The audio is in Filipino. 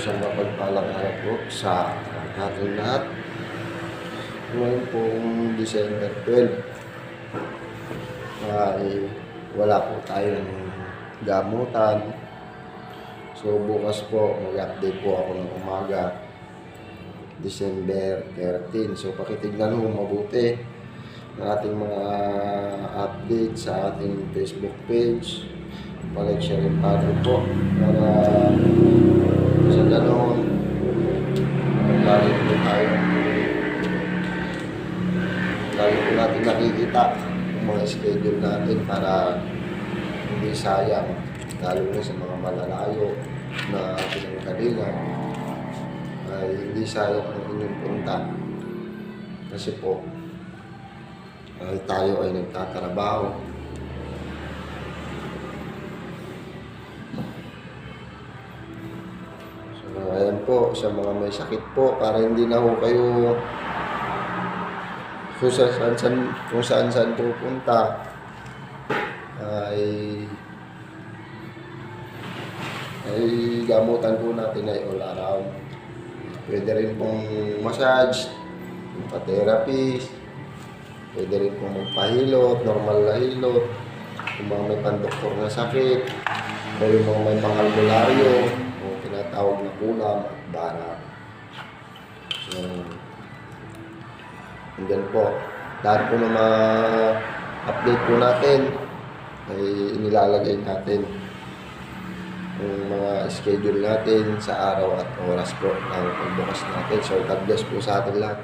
Isang mapagpalang araw po sa ating lahat. Ngayon pong December 12 ay wala po tayong gamutan. So bukas po mag-update po ako ng umaga, December 13. So pakitignan mo mabuti ng ating mga update sa ating Facebook page. Palike, share, and follow po para sa ganoon lagi po tayo natin nakikita ang mga schedule natin para hindi sayang, lalo na sa mga malalayo na pinanggalingan ay hindi sayang ang inyong punta kasi po ay tayo ay nagtatrabaho. Ayan po, sa mga may sakit po, para hindi na ho kayo kung saan pupunta ay gamutan po natin ay all around. Pwede rin pong massage, pa-therapy, pwede rin pong magpahilot, normal na hilot, yung mga may pandoktor na sakit, o yung mga may pangalbularyo, tinatawag na kulam at bara. So, andyan po. Lahat po na ma-update po natin ay inilalagay natin yung mga schedule natin sa araw at oras po ng pagbukas natin. So, God bless po sa atin lahat.